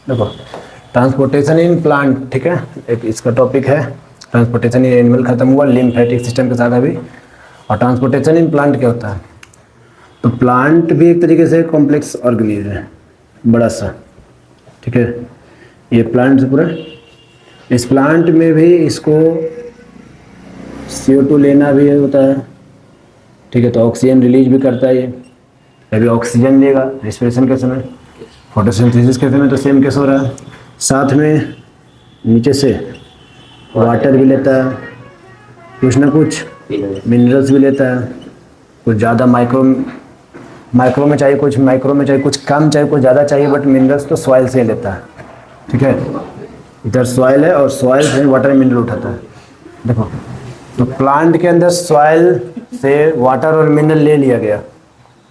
देखो, transportation in plant, ठीक है, एक इसका टॉपिक है। ट्रांसपोर्टेशन इन एनिमल खत्म हुआ, लिम्फेटिक सिस्टम के साथ अभी। और ट्रांसपोर्टेशन इन प्लांट क्या होता है? तो प्लांट भी एक तरीके से कॉम्प्लेक्स ऑर्गेनिज्म है, बड़ा सा, ठीक है। ये प्लांट से पूरा, इस प्लांट में भी इसको CO2 लेना भी होता है, ठीक है। तो ऑक्सीजन रिलीज भी करता है ये, अभी ऑक्सीजन लेगा रेस्पिरेशन के समय, फोटोसिंथेसिस के समय तो सेम केस हो रहा है। साथ में नीचे से वाटर भी लेता है, कुछ ना कुछ मिनरल्स भी लेता है, कुछ ज़्यादा माइक्रो में चाहिए, कुछ माइक्रो में चाहिए, कुछ कम चाहिए, कुछ ज़्यादा चाहिए, बट मिनरल्स तो सॉइल से लेता है, ठीक है। इधर सॉइल है और सॉइल से वाटर मिनरल उठाता है। देखो, तो प्लांट के अंदर सॉइल से वाटर और मिनरल ले लिया गया,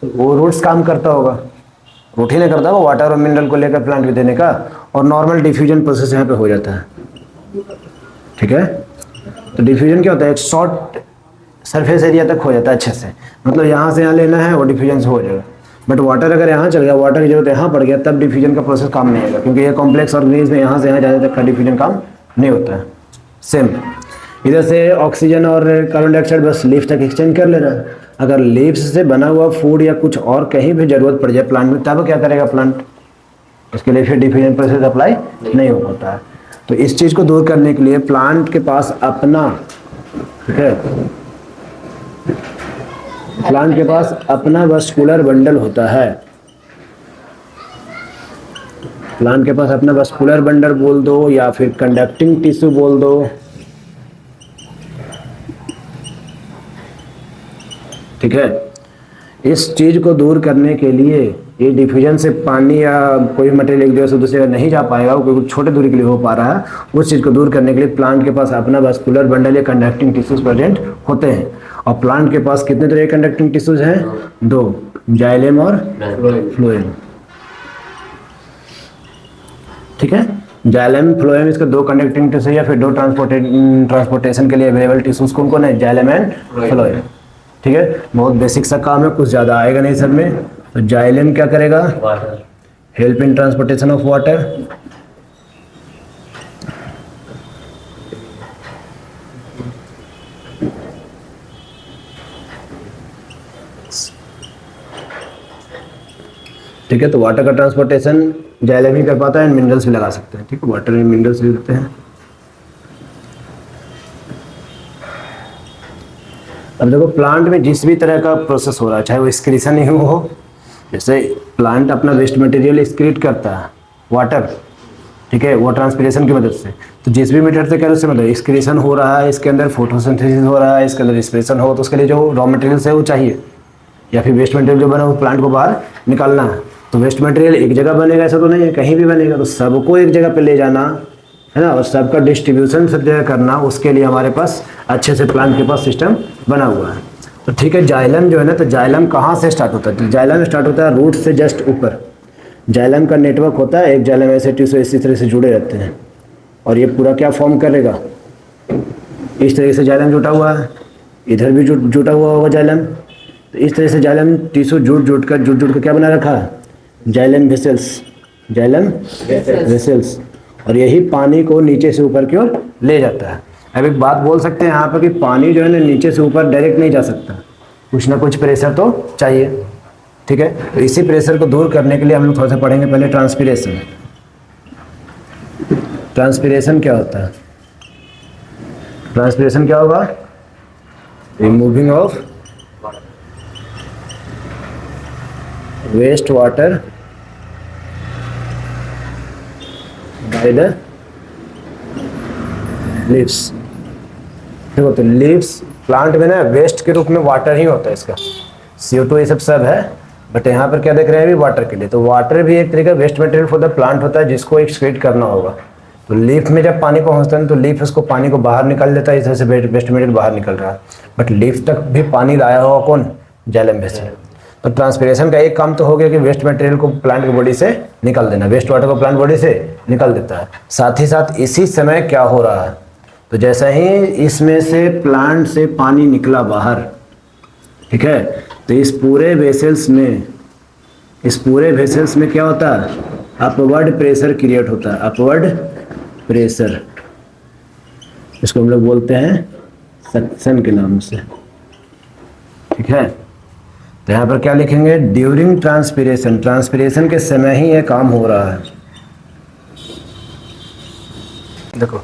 वो रूट्स काम करता होगा, रूट ही नहीं करता वो वाटर और मिनरल को लेकर प्लांट को देने का, और नॉर्मल डिफ्यूजन प्रोसेस यहाँ पे हो जाता है, ठीक है। तो डिफ्यूजन क्या होता है? एक शॉर्ट सरफेस एरिया तक हो जाता है अच्छे से, मतलब यहाँ से यहाँ लेना है वो डिफ्यूजन से हो जाएगा। बट वाटर अगर यहाँ चल गया, वाटर की जरूरत यहाँ पड़ गया, तब डिफ्यूजन का प्रोसेस काम नहीं आएगा, क्योंकि ये कॉम्प्लेक्स ऑर्गेनिज्म में यहाँ से यहाँ जाने तक का डिफ्यूजन काम नहीं होता है। सेम इधर से ऑक्सीजन और कार्बन डाइऑक्साइड बस लीफ तक एक्सचेंज कर ले रहा है। अगर लीव्स से बना हुआ फूड या कुछ और कहीं भी जरूरत पड़ जाए प्लांट में, तब क्या करेगा प्लांट? उसके लिए फिर डिफ्यूजन प्रोसेस अप्लाई नहीं हो पाता है। तो इस चीज़ को दूर करने के लिए प्लांट के पास अपना, ठीक है, प्लांट के पास अपना वस्कुलर बंडल होता है। प्लांट के पास अपना वस्कुलर बंडल बोल दो या फिर कंडक्टिंग टिश्यू बोल दो, ठीक है। इस चीज को दूर करने के लिए, ये डिफ्यूजन से पानी या कोई मटेरियल एक जगह से दूसरी जगह नहीं जा पाएगा, वो कोई छोटे दूरी के लिए हो पा रहा है, उस चीज को दूर करने के लिए प्लांट के पास अपना वस्कुलर बंडल या कंडक्टिंग टिश्यूज प्रेजेंट होते हैं। और प्लांट के पास कितने तरह के कंडक्टिंग टिश्यूज हैं? दो, जाइलम और फ्लोएम, ठीक है। जाइलम फ्लोएम, इसके दो कंडक्टिंग टिश्यू या फिर दो ट्रांसपोर्टेशन के लिए अवेलेबल टिश्यूज कौन कौन है? जाइलम एंड फ्लोएम, ठीक है। बहुत बेसिक सा काम है, कुछ ज़्यादा आएगा नहीं सब में। तो जाइलम क्या करेगा? Help in transportation of water, ठीक है। तो वाटर का ट्रांसपोर्टेशन जाइलम ही कर पाता है, एंड मिनरल्स भी लगा सकते हैं, ठीक है। वाटर में मिनरल्स भी देते हैं। अब देखो, प्लांट में जिस भी तरह का प्रोसेस हो रहा है, चाहे वो एक्सक्रीशन ही हो, जैसे प्लांट अपना वेस्ट मटेरियल एक्सक्रीट करता है वाटर, ठीक है, वो ट्रांसपिरेशन की मदद से। तो जिस भी मेथड से करें उससे मतलब एक्सक्रीशन हो रहा है, इसके अंदर फोटोसिंथेसिस हो रहा है, इसके अंदर रेस्पिरेशन हो, तो उसके लिए जो रॉ मटेरियल्स है वो चाहिए, या फिर वेस्ट मटेरियल जो बना वो प्लांट को बाहर निकालना है। तो वेस्ट मटेरियल एक जगह बनेगा ऐसा तो नहीं है, कहीं भी बनेगा, तो सबको एक जगह पे ले जाना है ना, और सबका डिस्ट्रीब्यूशन सब जगह करना, उसके लिए हमारे पास अच्छे से प्लांट के पास सिस्टम बना हुआ है। तो ठीक है, जाइलम जो है ना, तो जाइलम कहाँ से स्टार्ट होता है? तो जाइलम स्टार्ट होता है रूट से जस्ट ऊपर। जाइलम का नेटवर्क होता है, एक जाइलम ऐसे टिश्यू इसी तरह से जुड़े रहते हैं, और ये पूरा क्या फॉर्म करेगा? इस तरह से जाइलम जुटा हुआ है, इधर भी जुटा हुआ होगा जाइलम। तो इस तरह से जाइलम टिश्यू जुट कर क्या बना रखा है? Xylem vessels, xylem vessels. और यही पानी को नीचे से ऊपर की ओर ले जाता है। अब एक बात बोल सकते हैं यहाँ पर कि पानी जो है ना नीचे से ऊपर डायरेक्ट नहीं जा सकता, कुछ ना कुछ प्रेशर तो चाहिए, ठीक है। तो इसी प्रेशर को दूर करने के लिए हम लोग थोड़ा सा पढ़ेंगे पहले ट्रांसपिरेशन। ट्रांसपिरेशन क्या होता है? ट्रांसपिरेशन क्या होगा? Removing of waste water by the leaves. देखो, तो लीव्स प्लांट में ना वेस्ट के रूप में वाटर ही होता है, इसका CO2 ये सब है, बट यहाँ पर क्या देख रहे हैं अभी? वाटर के लिए। तो वाटर भी एक तरीके का waste material for the plant होता है, जिसको एक्सक्रीट करना होगा। तो लीफ में जब पानी पहुँचता है तो लीफ उसको पानी को बाहर निकाल देता है, इस तरह से वेस्ट मटेरियल बाहर निकल रहा है, बट लीफ तक भी पानी लाया होगा कौन? Xylem vessel. तो ट्रांसपिरेशन का एक काम तो हो गया कि वेस्ट मटेरियल को प्लांट की बॉडी से निकाल देना, वेस्ट वाटर को प्लांट बॉडी से निकाल देता है। साथ ही साथ इसी समय क्या हो रहा है? तो जैसा ही इसमें से प्लांट से पानी निकला बाहर, ठीक है, तो इस पूरे वेसल्स में क्या होता है? अपवर्ड प्रेशर क्रिएट होता है, अपवर्ड प्रेशर, इसको हम लोग बोलते हैं सक्शन के नाम से। ठीक है, तो यहाँ पर क्या लिखेंगे, ड्यूरिंग ट्रांसपिरेशन, ट्रांसपिरेशन के समय ही ये काम हो रहा है। देखो,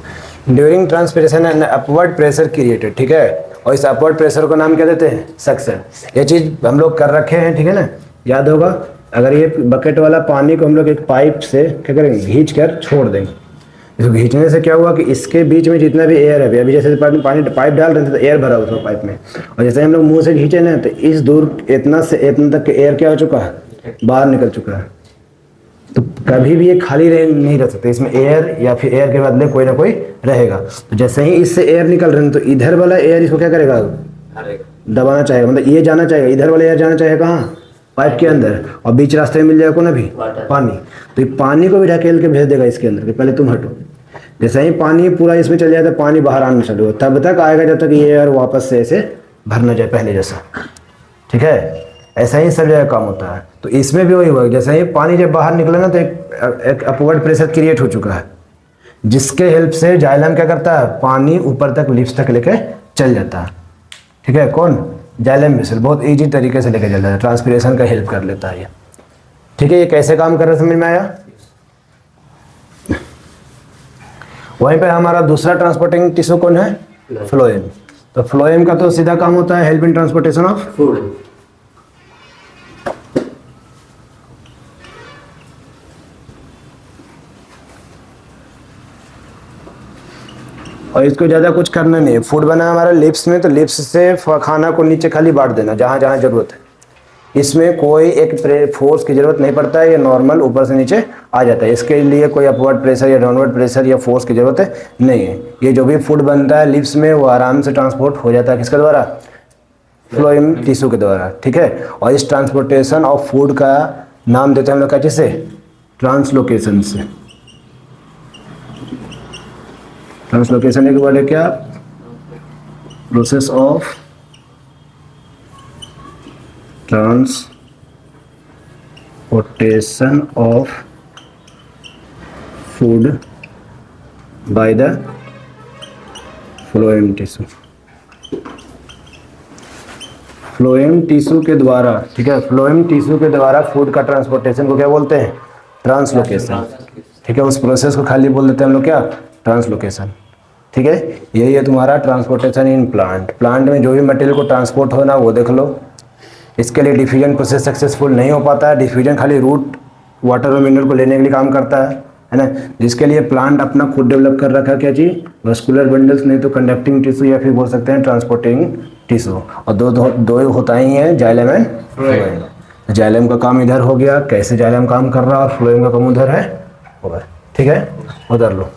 during transpiration and upward pressure created, ठीक है, और इस अपवर्ड प्रेशर को नाम क्या देते हैं, सक्शन। ये चीज़ हम लोग कर रखे हैं, ठीक है ना, याद होगा। अगर ये बकेट वाला पानी को हम लोग एक पाइप से क्या करेंगे, खींच कर छोड़ देंगे, इसको खींचने से क्या हुआ कि इसके बीच में जितना भी एयर है, अभी जैसे पानी पाइप डाल रहे थे तो एयर भरा हुआ था पाइप में, और जैसे हम लोग मुंह से खींचे ना तो इस दूर इतना से इतना तक के एयर क्या हो चुका है, बाहर निकल चुका है। तो कभी भी ये खाली नहीं रह सकते, इसमें एयर या फिर एयर के बदले कोई ना कोई रहेगा। तो जैसे ही इससे एयर निकल रहे हैं तो इधर वाला एयर इसको क्या करेगा, दबाना चाहेगा, मतलब ये जाना चाहेगा, इधर वाला एयर जाना चाहेगा कहाँ, पाइप के अंदर, और बीच रास्ते में मिल जाएगा कौन, अभी पानी। तो ये पानी को भी ढकेल के भेज देगा इसके अंदर कि पहले तुम हटो। जैसे ही पानी पूरा इसमें चल जाए तो पानी बाहर आना चालू हो, तब तक आएगा जब तक ये एयर वापस से ऐसे भर ना जाए पहले जैसा। ठीक है, ऐसा ही सब जगह काम होता है। तो इसमें भी वही हुआ, जैसे ही पानी जब बाहर निकला ना तो एक अपवर्ड प्रेशर क्रिएट हो चुका है, जिसके हेल्प से जाइलम क्या करता है, पानी ऊपर तक लिप्स तक लेके चल जाता है। ठीक है, कौन, जाइलम वेसल बहुत इजी तरीके से लेके चल जाता है, ट्रांसपिरेशन का हेल्प कर लेता है ये। ठीक है, ये कैसे काम कर रहा है समझ में आया। वहीं पे हमारा दूसरा ट्रांसपोर्टिंग टिश्यू कौन है, फ्लोएम। तो फ्लोएम का तो सीधा काम होता है help in transportation of food. और इसको ज़्यादा कुछ करना नहीं है, फूड बना हमारा लिप्स में, तो लिप्स से खाना को नीचे खाली बांट देना जहाँ जहाँ ज़रूरत है। इसमें कोई एक फोर्स की ज़रूरत नहीं पड़ता है, ये नॉर्मल ऊपर से नीचे आ जाता है। इसके लिए कोई अपवर्ड प्रेशर या डाउनवर्ड प्रेशर या फोर्स की ज़रूरत नहीं है। ये जो भी फूड बनता है लिप्स में वो आराम से ट्रांसपोर्ट हो जाता है, किसके द्वारा, फ्लोएम टिश्यू के द्वारा। ठीक है, और इस ट्रांसपोर्टेशन ऑफ फूड का नाम देते हैं हम लोग क्या चीज़ से, ट्रांसलोकेशन से। ट्रांसलोकेशन एक वर्ड है क्या, process of transportation of food by the phloem tissue, phloem tissue के द्वारा। ठीक है, फ्लोएम टिश्यू के द्वारा फूड का ट्रांसपोर्टेशन को क्या बोलते हैं, ट्रांसलोकेशन। ठीक है, उस प्रोसेस को खाली बोल देते हैं हम लोग क्या, ट्रांसलोकेशन। ठीक है, यही है तुम्हारा ट्रांसपोर्टेशन इन प्लांट। प्लांट में जो भी मटेरियल को ट्रांसपोर्ट होना वो देख लो। इसके लिए डिफ्यूजन प्रोसेस सक्सेसफुल नहीं हो पाता है, डिफ्यूजन खाली रूट वाटर और मिनरल को लेने के लिए काम करता है ना, जिसके लिए प्लांट अपना खुद डेवलप कर रखा है क्या चीज़, वस्कुलर बंडल्स, नहीं तो कंडक्टिंग टिश्यू या फिर बोल सकते हैं ट्रांसपोर्टिंग टिश्यू। और दो होता ही है, जाइलम एंड फ्लोएम। जाइलम का काम इधर हो गया, कैसे जाइलम काम कर रहा है, और फ्लोएम का काम उधर है, ठीक है, उधर लो।